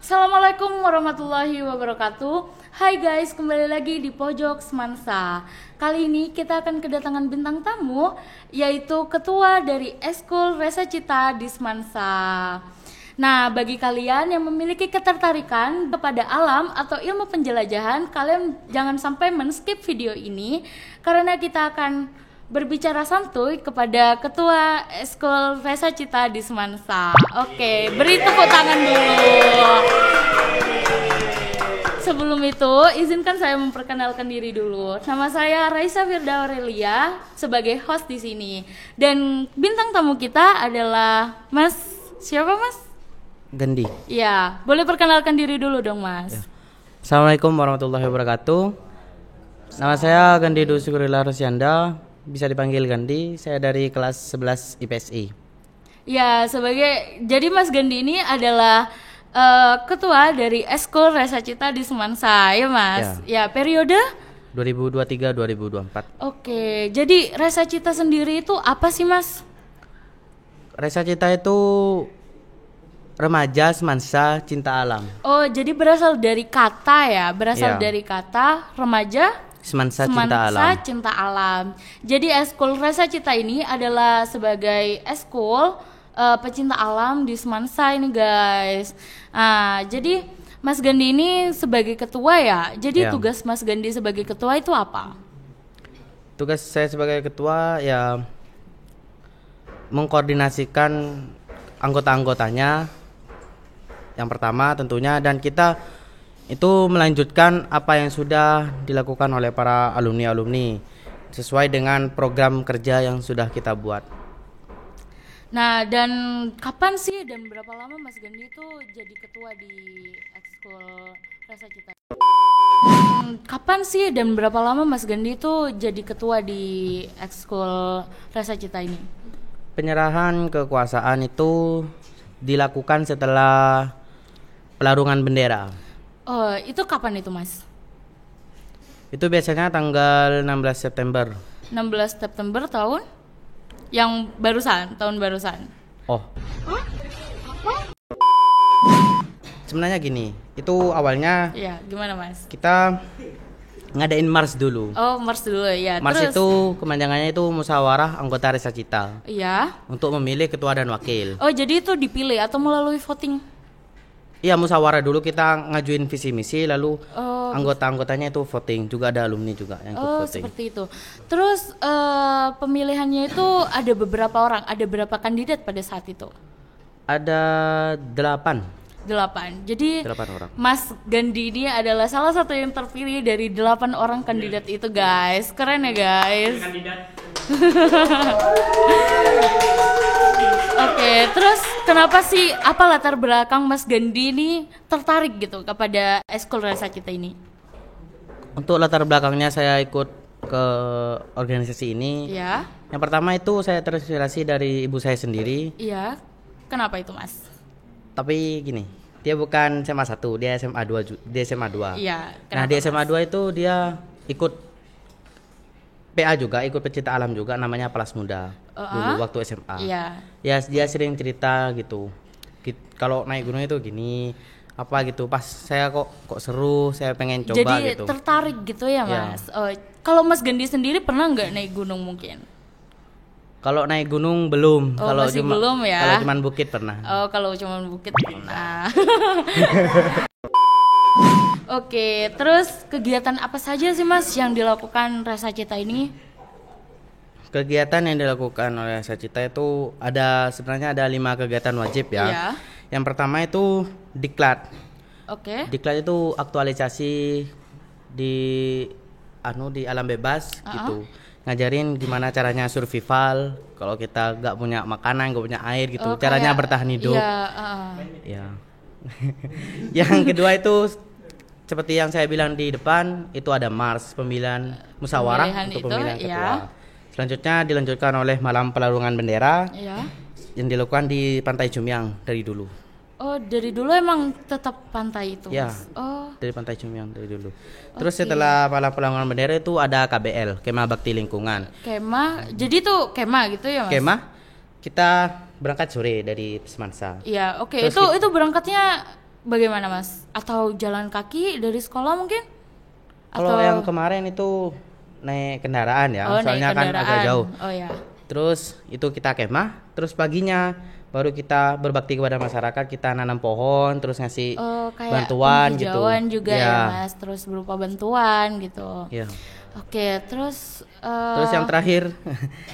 Assalamualaikum warahmatullahi wabarakatuh. Hai guys, kembali lagi di Pojok Semansa. Kali ini kita akan kedatangan bintang tamu, yaitu ketua dari Eskul Resa Cita di Semansa. Nah, bagi kalian yang memiliki ketertarikan kepada alam atau ilmu penjelajahan, kalian jangan sampai men-skip video ini karena kita akan berbicara santuy kepada Ketua Eskul Resa Cita di Semansa. Oke, beri tepuk tangan dulu. Sebelum itu, izinkan saya memperkenalkan diri dulu. Nama saya Raisa Firda Aurelia sebagai host di sini. Dan bintang tamu kita adalah Mas, siapa Mas? Gendi. Ya, boleh perkenalkan diri dulu dong Mas. Ya. Assalamualaikum warahmatullahi wabarakatuh. Nama saya Gendi Dwi Syukurila Rosyanda, bisa dipanggil Gendi. Saya dari kelas 11 IPSI. Ya, jadi Mas Gendi ini adalah ketua dari Eskul Resa Cita di Semansa, ya Mas? Ya, periode 2023-2024. Oke, jadi Resa Cita sendiri itu apa sih Mas? Resa Cita itu remaja semansa cinta alam. Oh, jadi berasal dari kata ya, dari kata remaja semansa cinta alam. Jadi Eskul Resa Cita ini adalah sebagai eskul pecinta alam di Semansa ini guys. Nah, jadi Mas Gandhi ini sebagai ketua ya. Jadi tugas Mas Gandhi sebagai ketua itu apa? Tugas saya sebagai ketua ya mengkoordinasikan anggota-anggotanya yang pertama tentunya, dan kita itu melanjutkan apa yang sudah dilakukan oleh para alumni-alumni sesuai dengan program kerja yang sudah kita buat. Nah, dan kapan sih dan berapa lama Mas Gandhi itu jadi ketua di Eskul Resa Cita? Kapan sih dan berapa lama Mas Gandhi itu jadi ketua di Eskul Resa Cita ini? Penyerahan kekuasaan itu dilakukan setelah pelarungan bendera. Oh, itu kapan itu Mas? Itu biasanya tanggal 16 September. 16 September tahun? Yang barusan, tahun barusan. Oh. Hah? Apa? Sebenarnya gini, itu awalnya iya, gimana Mas? Kita ngadain mars dulu. Oh, mars dulu ya. Mars terus? itu kepanjangannya itu musyawarah anggota Resa Cita. Iya. Untuk memilih ketua dan wakil. Oh, jadi itu dipilih atau melalui voting? Iya, musyawarah dulu, kita ngajuin visi misi, lalu anggota-anggotanya itu voting, juga ada alumni juga yang ikut voting. Oh, seperti itu. Terus pemilihannya itu ada beberapa orang, ada berapa kandidat pada saat itu? Ada 8. Jadi 8 orang. Mas Gandhi ini adalah salah satu yang terpilih dari 8 orang kandidat itu guys. Keren ya guys. Oke, terus kenapa sih, apa latar belakang Mas Gandhi ini tertarik gitu kepada Eskul Resa Cita ini? Untuk latar belakangnya saya ikut ke organisasi ini. Iya. Yang pertama itu saya terinspirasi dari ibu saya sendiri. Iya. Kenapa itu Mas? Tapi gini, dia bukan SMA 1, dia SMA 2. Dia SMA 2. Iya. Nah, di SMA 2 itu dia ikut PA juga, ikut pecinta alam juga, namanya Pelas Muda. Dulu waktu SMA. Iya. Ya, dia sering cerita gitu. Kalau naik gunung itu gini, apa gitu. Pas saya kok seru, saya pengen coba. Jadi gitu. tertarik gitu ya Mas. Oh, kalau Mas Gandhi sendiri pernah nggak naik gunung mungkin? Kalau naik gunung belum. Oh, Kalau masih belum ya. Kalau cuman bukit pernah. Oh, kalau cuman bukit pernah. Oke, terus kegiatan apa saja sih Mas yang dilakukan Resa Cita ini? Kegiatan yang dilakukan oleh Resa Cita itu sebenarnya ada 5 kegiatan wajib ya. Iya. Yang pertama itu diklat. Oke. Diklat itu aktualisasi di alam bebas gitu. Ngajarin gimana caranya survival kalau kita nggak punya makanan, nggak punya air gitu. Caranya bertahan hidup. Iya. Ya. Yang kedua itu seperti yang saya bilang di depan, itu ada mars, pemilihan musyawarah untuk pemilihan ketua. Selanjutnya dilanjutkan oleh malam pelarungan bendera. Iya. Yang dilakukan di Pantai Jumiang dari dulu. Oh, dari dulu emang tetap pantai itu? Ya. Oh. Dari Pantai Jumiang dari dulu. Terus setelah malam pelarungan bendera itu ada KBL, Kemah Bakti Lingkungan. Kemah. Jadi tuh kemah gitu ya, Mas? Kemah kita berangkat sore dari Semansa. Iya, oke. Itu berangkatnya bagaimana Mas? Atau jalan kaki dari sekolah mungkin? Kalau Atau yang kemarin itu naik kendaraan ya, naik soalnya kan agak kendaraan. jauh. Oh ya. Terus itu kita kemah, terus paginya baru kita berbakti kepada masyarakat, kita nanam pohon, terus ngasih Kayak bantuan gitu. penghijauan juga Iya. ya Mas, terus berupa bantuan gitu. Iya. Oke, terus Terus yang terakhir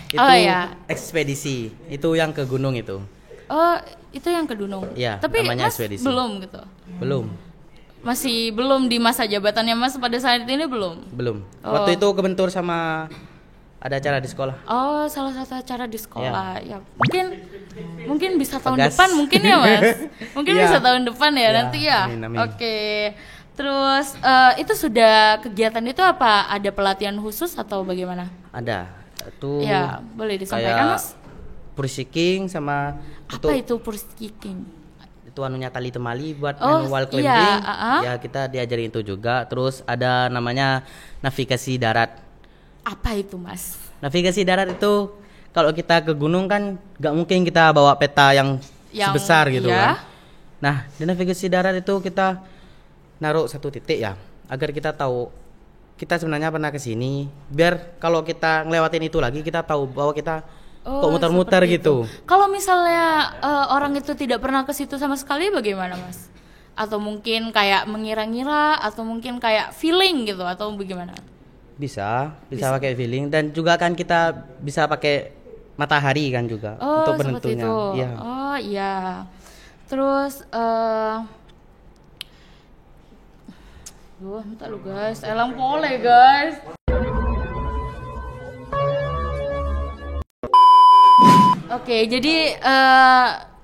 itu Oh, ya. ekspedisi, itu yang ke gunung itu. itu yang ke Gunung. Iya, Tapi namanya Mas ekspedisi. belum gitu. Belum, Masih belum di masa jabatannya Mas pada saat ini belum. belum. Oh. Waktu itu kebentur sama ada acara di sekolah. Oh, salah satu acara di sekolah. Ya, mungkin bisa tahun Pegas. depan mungkin ya, Mas. Mungkin Iya. bisa tahun depan ya, Ya, nanti ya. amin, amin. Oke. Terus itu sudah kegiatan itu apa? Ada pelatihan khusus atau bagaimana? Ada. Itu Ya, boleh disampaikan, kayak Mas. Pursiking sama Apa itu purse kicking? itu anunya tali temali buat Oh, manual iya, climbing. uh-uh. Ya kita diajarin itu juga. Terus ada namanya navigasi darat. Apa itu, Mas? Navigasi darat itu kalau kita ke gunung kan nggak mungkin kita bawa peta yang sebesar gitu iya. kan. Nah di navigasi darat itu kita naruh satu titik ya agar kita tahu kita sebenarnya pernah ke sini. Biar kalau kita ngelewatin itu lagi kita tahu bahwa kita kok muter-muter seperti gitu. itu. Kalau misalnya orang itu tidak pernah ke situ sama sekali bagaimana, Mas? Atau mungkin kayak mengira-ngira atau mungkin kayak feeling gitu atau bagaimana? Bisa pakai feeling dan juga kan kita bisa pakai matahari kan juga untuk Seperti penentunya. itu. Iya. Oh, iya. Terus entar lu guys, elang pole guys. Oke, jadi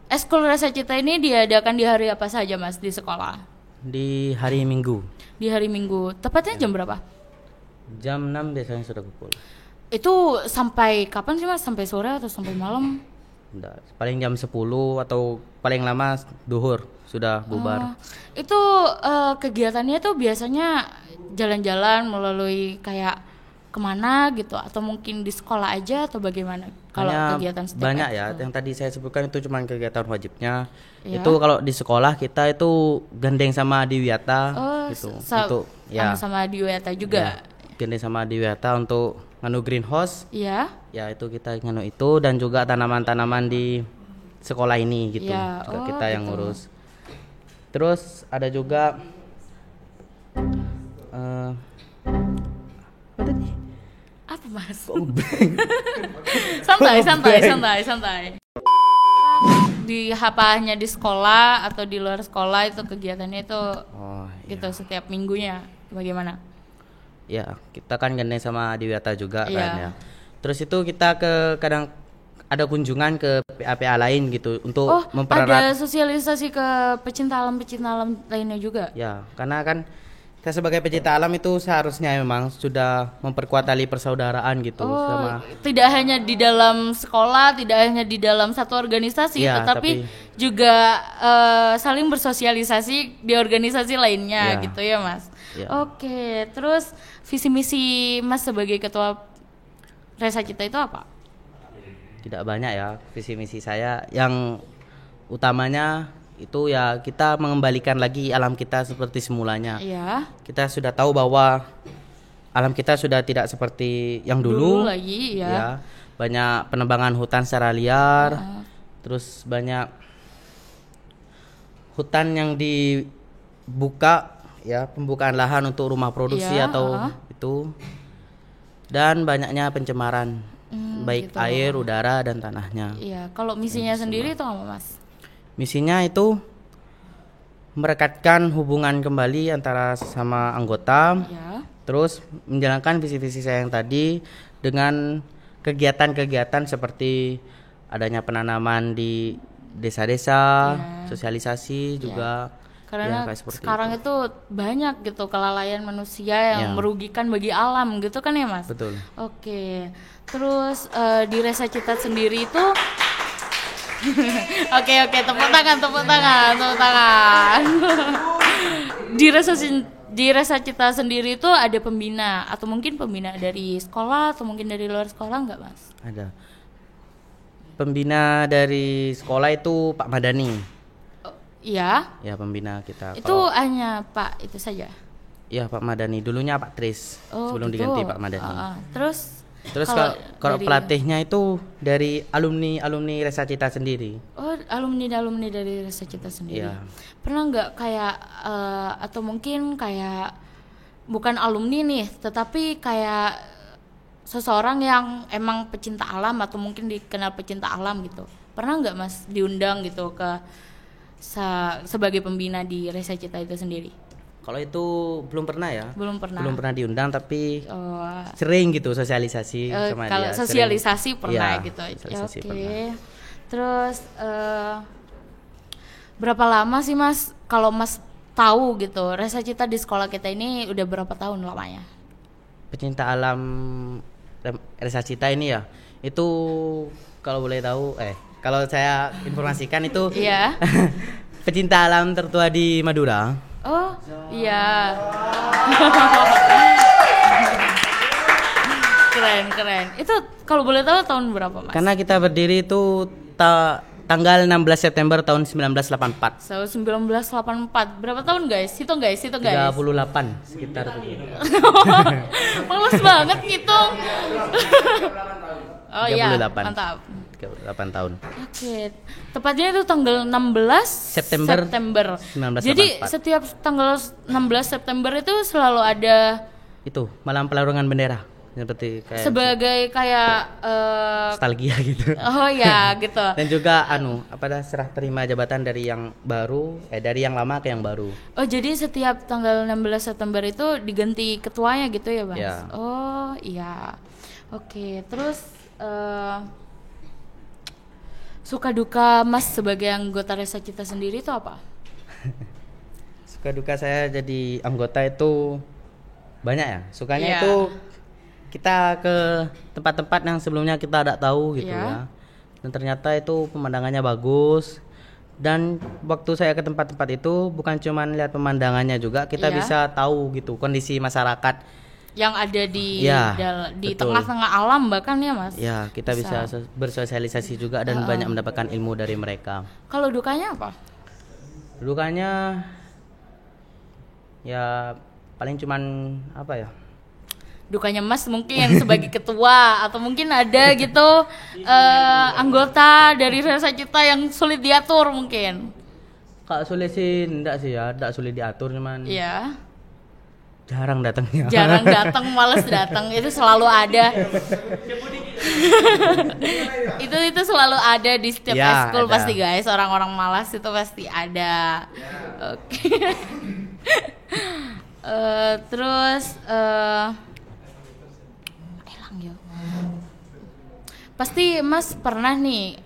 Eskul Rasa Cita ini diadakan di hari apa saja, Mas, di sekolah? Di hari Minggu Di hari Minggu. Tepatnya jam berapa? jam 6 biasanya sudah kumpul. Itu sampai kapan sih, Mas? Sampai sore atau sampai malam? Udah, paling jam 10 atau paling lama duhur sudah bubar. Itu kegiatannya tuh biasanya jalan-jalan melalui kayak kemana gitu atau mungkin di sekolah aja atau bagaimana? Kalau Hanya kegiatan setiap banyak ya, ekskul. yang tadi saya sebutkan itu cuma kegiatan wajibnya. Ya. Itu kalau di sekolah kita itu gandeng sama Adiwiyata gitu. sa- Untuk ya, sama di Weta juga. gandeng sama Adiwiyata untuk nganu greenhouse. Iya. Ya itu kita nganu itu dan juga tanaman-tanaman di sekolah ini gitu. Ya, Juga oh, kita yang gitu. ngurus. Terus ada juga apa tadi? Apa, Mas? Oh, blank. santai. Di hanya di sekolah atau di luar sekolah itu kegiatannya itu Oh, gitu setiap minggunya bagaimana? ya kita kan gandeng sama Adiwiyata juga Iya. kan ya. Terus itu kita kadang ada kunjungan ke PA-PA lain gitu untuk Oh, mempererat. ada sosialisasi ke pecinta alam lainnya juga. Ya, karena kan kita sebagai pecinta alam itu seharusnya memang sudah memperkuat tali persaudaraan gitu Oh, sama tidak hanya di dalam sekolah, tidak hanya di dalam satu organisasi, Iya, tetapi juga saling bersosialisasi di organisasi lainnya, Iya. gitu ya, Mas. Iya. Oke, terus visi misi Mas sebagai ketua Resa Cita itu apa? tidak banyak ya visi misi saya. Yang utamanya itu ya kita mengembalikan lagi alam kita seperti semulanya. Iya. Kita sudah tahu bahwa alam kita sudah tidak seperti yang dulu. Lagi, ya. Ya, banyak penebangan hutan secara liar. Terus banyak hutan yang dibuka ya, pembukaan lahan untuk rumah produksi Iya, atau itu. Dan banyaknya pencemaran baik gitu. air, udara dan tanahnya. Iya, kalau misinya sendiri itu apa, Mas? Misinya itu merekatkan hubungan kembali antara sesama anggota. Ya. Terus menjalankan visi-visi saya yang tadi dengan kegiatan-kegiatan seperti adanya penanaman di desa-desa, sosialisasi juga. Karena ya, kayak seperti sekarang itu banyak gitu kelalaian manusia yang Ya. merugikan bagi alam gitu kan ya, Mas? Betul. Oke. Terus di Resa Cita sendiri itu Oke, tepuk tangan. Di Resa Cita sendiri itu ada pembina atau mungkin pembina dari sekolah atau mungkin dari luar sekolah enggak, Mas? Ada. Pembina dari sekolah itu Pak Madani. Iya. Ya, pembina kita. Itu hanya Pak itu saja. Ya, Pak Madani. Dulunya Pak Tris sebelum gitu. diganti Pak Madani. Terus Kalau pelatihnya itu dari alumni Resa Cita sendiri. Oh, alumni dari Resa Cita sendiri. Iya. Pernah nggak kayak atau mungkin kayak bukan alumni nih, tetapi kayak seseorang yang emang pecinta alam atau mungkin dikenal pecinta alam gitu. Pernah nggak Mas diundang gitu ke sebagai pembina di Resa Cita itu sendiri? Kalau itu belum pernah ya. Belum pernah. Belum pernah diundang, tapi sering gitu sosialisasi sama kalau dia. sosialisasi sering. pernah Ya, gitu. sosialisasi Oke. pernah. Terus berapa lama sih Mas kalau Mas tahu gitu Resa Cita di sekolah kita ini udah berapa tahun lamanya? Pecinta alam Resa Cita ini ya, itu kalau boleh tahu, kalau saya informasikan itu Iya. pecinta alam tertua di Madura. Oh iya. Keren. Itu kalau boleh tahu tahun berapa Mas? Karena kita berdiri itu tanggal 16 September tahun 1984. So 1984. Berapa tahun guys? Hitung guys. 38 sekitar begitu. Males banget ngitung. Oh iya, 38. mantap. 38 tahun. Oke. Tepatnya itu tanggal 16 September. 1984. Jadi setiap tanggal 16 September itu selalu ada Itu malam pelarangan bendera. Seperti kayak sebagai kayak nostalgia gitu. oh ya gitu. Dan juga serah terima jabatan dari yang baru, dari yang lama ke yang baru. Oh jadi setiap tanggal 16 September itu diganti ketuanya gitu ya Mas? Ya. Oh iya. Oke. Terus suka duka Mas sebagai anggota Resa Cita sendiri itu apa? Suka duka saya jadi anggota itu banyak ya. Sukanya Iya. itu kita ke tempat-tempat yang sebelumnya kita tidak tahu gitu Iya. ya. Dan ternyata itu pemandangannya bagus. Dan waktu saya ke tempat-tempat itu bukan cuma lihat pemandangannya juga, kita Iya. bisa tahu gitu kondisi masyarakat Yang ada di Iya, di betul. tengah-tengah alam bahkan ya Mas? ya, kita bisa bersosialisasi juga dan banyak mendapatkan ilmu dari mereka. Kalau dukanya apa? Dukanya ya paling cuman apa ya? Dukanya Mas mungkin sebagai ketua atau mungkin ada gitu anggota dari Resa Cita yang sulit diatur mungkin. Kak sulit sih enggak sih ya, enggak sulit diatur cuman Iya. jarang datangnya. Jarang datang, malas datang, itu selalu ada. itu selalu ada di setiap Ya, eskul ada. pasti guys, orang-orang malas itu pasti ada. Oke. Terus hilang ya. Pasti Mas pernah nih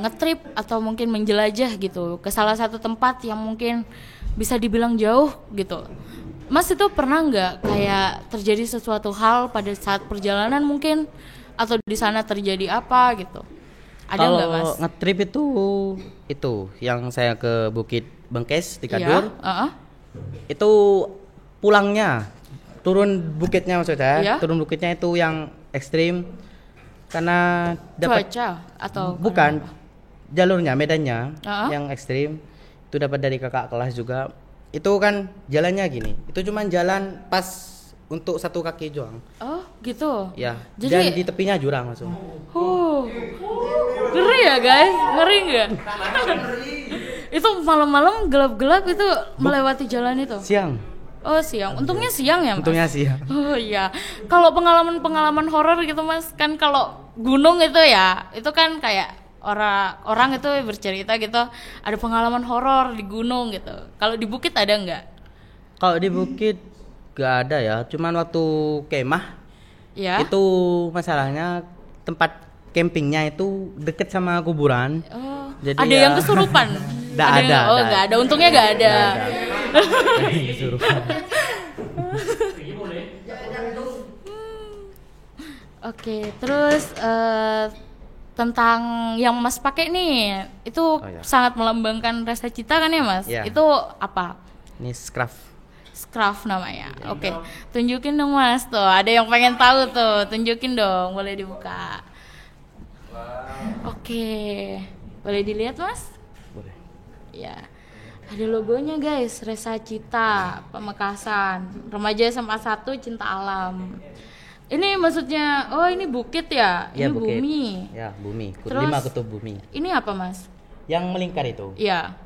ngetrip atau mungkin menjelajah gitu ke salah satu tempat yang mungkin bisa dibilang jauh gitu. Mas itu pernah nggak kayak terjadi sesuatu hal pada saat perjalanan mungkin atau di sana terjadi apa gitu? Ada nggak Mas? Kalau ngetrip itu yang saya ke Bukit Bengkes di Kadur. Iya, Itu pulangnya turun bukitnya maksud saya. Iya. Turun bukitnya itu yang ekstrim karena dapat cuaca atau bukan jalurnya, medannya Uh-uh. yang ekstrim. Itu dapat dari kakak kelas juga. Itu kan jalannya gini. Itu cuman jalan pas untuk satu kaki doang. Oh gitu. Ya. Jadi- Dan di tepinya jurang langsung. Ngeri ya guys, ngeri nggak? Itu malam-malam gelap-gelap itu melewati jalan itu. Siang. Oh siang, untungnya siang ya Mas? Untungnya siang. Oh iya, kalau pengalaman horor gitu Mas, kan kalau gunung itu ya, itu kan kayak orang itu bercerita gitu, ada pengalaman horor di gunung gitu. Kalau di bukit ada nggak? Kalau di bukit gak ada ya, cuman waktu kemah Ya. itu masalahnya tempat campingnya itu deket sama kuburan. Oh, Jadi ada ya- yang kesurupan? Nggak yang- ada, Oh nggak nggak ada, untungnya nggak ada. Oke, terus tentang yang Mas pakai nih, itu iya. sangat melambangkan Resa Cita kan ya Mas? Iya. Itu apa? Ini scarf. Scarf namanya. Oke, tunjukin dong Mas tuh. Ada yang pengen tahu tuh, tunjukin dong, boleh dibuka. Oke, boleh dilihat Mas? Boleh. Ya. Ada logonya guys, Resa Cita Pamekasan, remaja SMA 1 cinta alam. Ini maksudnya, oh ini bukit ya? Ya, Ini bukit. bumi. Ya, bumi. Terus, 5 kutub bumi. Ini apa mas? Yang melingkar itu. Iya.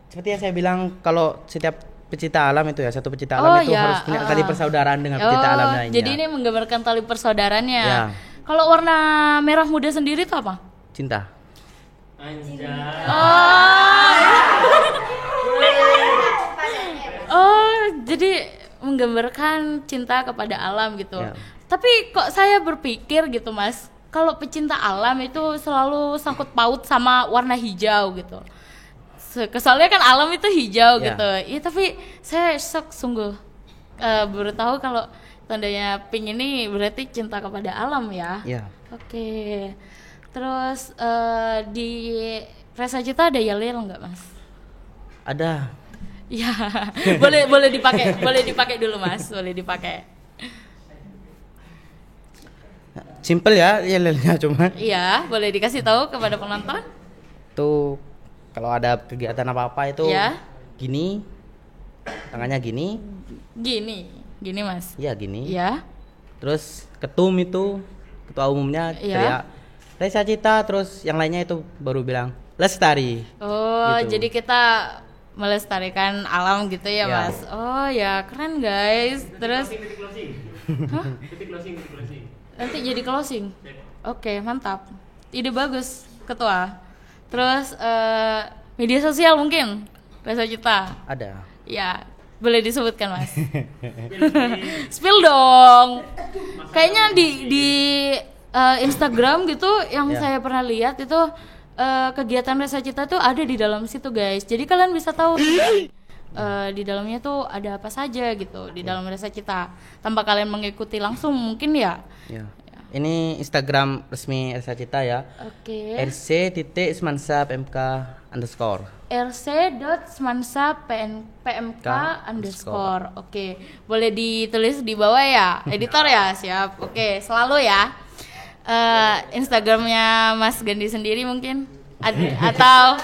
Seperti yang saya bilang, kalau setiap pecinta alam itu ya, satu pecinta alam itu harus punya tali persaudaraan dengan pecinta alam lainnya. Jadi ini menggambarkan tali persaudaraannya. Ya. Kalau warna merah muda sendiri itu apa? Cinta. Oh, jadi menggambarkan cinta kepada alam gitu. Ya. Tapi kok saya berpikir gitu mas, kalau pecinta alam itu selalu sangkut paut sama warna hijau gitu. Soalnya kan alam itu hijau Ya. gitu. Iya tapi saya shock sungguh. Baru tahu kalau tandanya pink ini berarti cinta kepada alam ya. Ya. Oke. Terus di Resa Cita ada yel-yel nggak mas? Ada. Ya, boleh dipakai dulu mas, boleh dipakai. Simple ya, yel-yelnya cuma. Iya, boleh dikasih tahu kepada penonton. Tuh kalau ada kegiatan apa-apa itu Ya. gini. Tangannya gini. Gini mas. Iya, gini. Ya. Terus ketum itu ketua umumnya Iya. teriak Resa Cita, terus yang lainnya itu baru bilang Lestari. Oh, Gitu. jadi kita melestarikan alam gitu ya, Ya. mas. Oh ya, keren guys. Terus Hah? Nanti jadi closing. Oke, mantap. Ide bagus, ketua. Terus media sosial mungkin Resa Cita. Ada. Ya, boleh disebutkan mas. Spill dong. Kayaknya di Instagram gitu yang Ya. saya pernah lihat itu kegiatan Resa Cita tuh ada di dalam situ guys. Jadi kalian bisa tahu di dalamnya tuh ada apa saja gitu di dalam Resa Cita. Tanpa kalian mengikuti langsung mungkin ya. Ya. Ini Instagram resmi Resa Cita ya. Oke. rc.semansa.pmk_. rc.semansa.pmk_. Oke, boleh ditulis di bawah ya, editor ya, siap. Oke, selalu ya. Instagramnya Mas Gandhi sendiri mungkin atau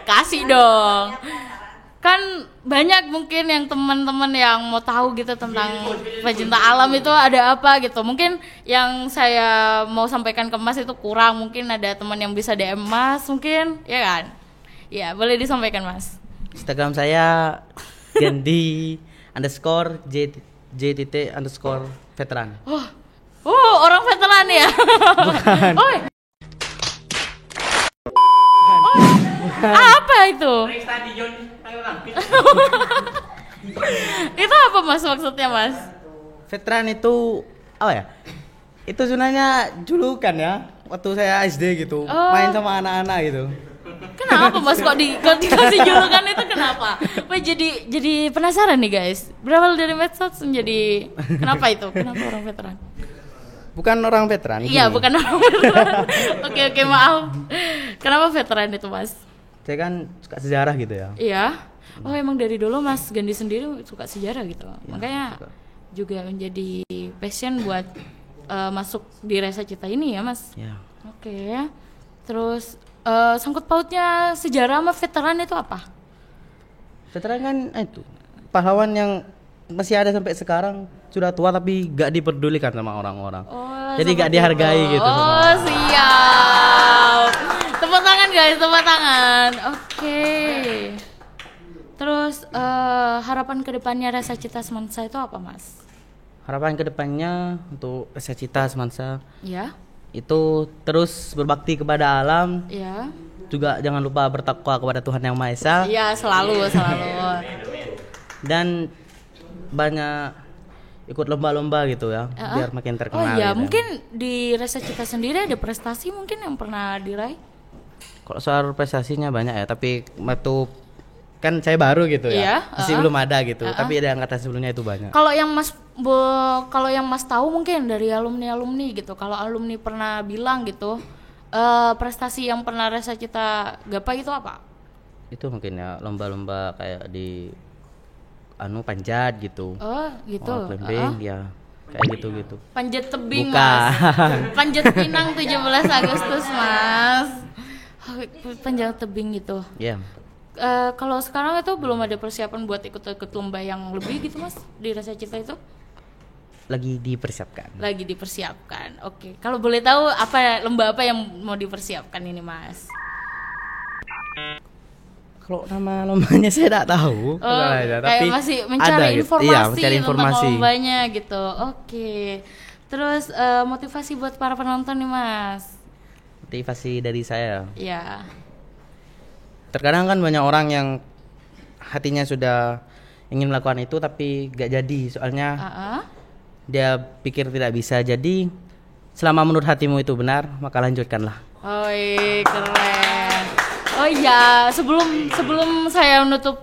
kasih dong. Kan banyak mungkin yang teman-teman yang mau tahu gitu tentang pecinta alam itu ada apa gitu. Mungkin yang saya mau sampaikan ke Mas itu kurang. Mungkin ada teman yang bisa DM Mas mungkin, ya kan? Ya, boleh disampaikan Mas. Instagram saya Gandhi_j_veteran. Orang veteran ya? Bukan. Oh. Apa itu? Itu apa Mas maksudnya Mas? Veteran itu apa ya? Itu sebenarnya julukan ya. Waktu saya SD gitu, main sama anak-anak gitu. Kenapa Mas kok dikasih julukan itu kenapa? Wah, jadi penasaran nih guys. Berawal dari medsos menjadi kenapa itu? Kenapa orang veteran? Bukan orang veteran. Iya, gini. bukan orang veteran. Oke, maaf. Kenapa veteran itu Mas? Saya kan suka sejarah gitu ya. Iya. Oh, emang dari dulu Mas Gandhi sendiri suka sejarah gitu. Makanya suka. juga menjadi passion buat masuk di Resa Cita ini ya, Mas. Ya. Oke. Terus sangkut pautnya sejarah sama veteran itu apa? Veteran kan itu pahlawan yang masih ada sampai sekarang, sudah tua tapi gak diperdulikan sama orang-orang. Oh, jadi gak seperti dihargai itu. gitu. Oh, siap. Tepuk tangan guys, tepuk tangan. Oke. Terus harapan kedepannya Resa Cita Semansa itu apa, Mas? Harapan kedepannya untuk Resa Cita Semansa Ya. itu terus berbakti kepada alam, Ya. juga jangan lupa bertakwa kepada Tuhan Yang Maha Esa, Iya, selalu. dan banyak ikut lomba-lomba gitu ya, biar makin Oh terkenal. iya, gitu. mungkin di Resa Cita sendiri ada prestasi mungkin yang pernah diraih? Kalau soal prestasinya banyak ya, tapi waktu kan saya baru gitu ya, Iya, masih belum ada gitu. Tapi ada angkatan sebelumnya itu banyak. Kalau yang Mas tahu mungkin dari alumni gitu. Kalau alumni pernah bilang gitu, prestasi yang pernah Resa Cita gapai itu apa? Itu mungkin ya lomba-lomba kayak di panjat gitu. Oh, gitu. Oh, climbing ya. Kayak gitu-gitu. Panjat tebing, Bukan. Mas. Panjat Pinang 17 Agustus, Mas. Oh, panjat tebing gitu. Ya. kalau sekarang itu belum ada persiapan buat ikut lomba yang lebih gitu Mas di Rasa Cita itu? Lagi dipersiapkan. Lagi dipersiapkan. Oke. Kalau boleh tahu lomba apa yang mau dipersiapkan ini Mas? Kalau nama lombanya saya tidak tahu. Kayak tapi masih mencari ada, informasi, iya, mencari informasi tentang lombanya gitu. Oke. Terus motivasi buat para penonton nih Mas? Motivasi dari saya. Iya. Terkadang kan banyak orang yang hatinya sudah ingin melakukan itu tapi gak jadi, soalnya dia pikir tidak bisa. Jadi selama menurut hatimu itu benar, maka lanjutkanlah. Keren. Oh iya, sebelum saya menutup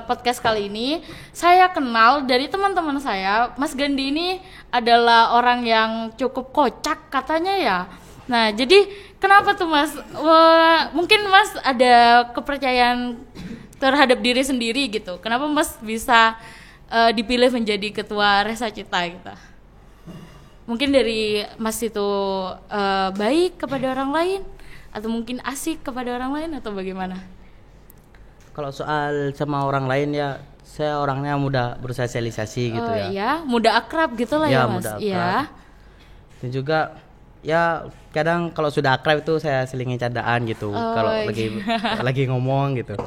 podcast kali ini, saya kenal dari teman-teman saya, Mas Gandhi ini adalah orang yang cukup kocak katanya ya. Nah, jadi kenapa tuh Mas? Mungkin Mas ada kepercayaan terhadap diri sendiri gitu. Kenapa Mas bisa dipilih menjadi ketua Resa Cita gitu? Mungkin dari Mas itu baik kepada orang lain, atau mungkin asik kepada orang lain, atau bagaimana? Kalau soal sama orang lain ya, saya orangnya mudah bersosialisasi gitu ya. Iya, mudah akrab gitu lah ya Mas. Iya. Dan juga ya kadang kalau sudah akrab itu saya selingin candaan gitu. Kalau lagi ngomong gitu.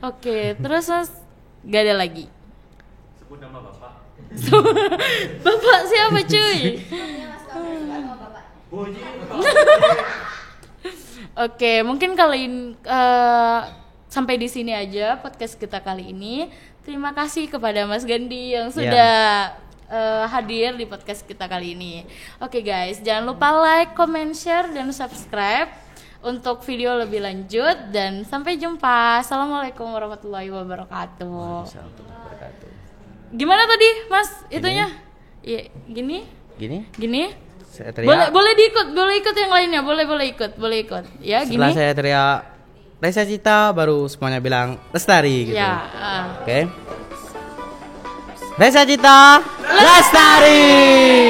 Oke, terus Mas gak ada lagi. Sebut nama Bapak. Bapak siapa cuy? Oke, mungkin sampai di sini aja podcast kita kali ini. Terima kasih kepada Mas Gandhi yang sudah hadir di podcast kita kali ini. Oke guys, jangan lupa like, comment, share, dan subscribe untuk video lebih lanjut. Dan sampai jumpa. Assalamualaikum warahmatullahi wabarakatuh. Gimana tadi Mas itunya? Iya, gini. Boleh ikut yang lainnya, boleh ikut. Ya, setelah gini. saya teriak Resa Cita, baru semuanya bilang Lestari gitu. Ya, Oke. Resa Cita Lestari.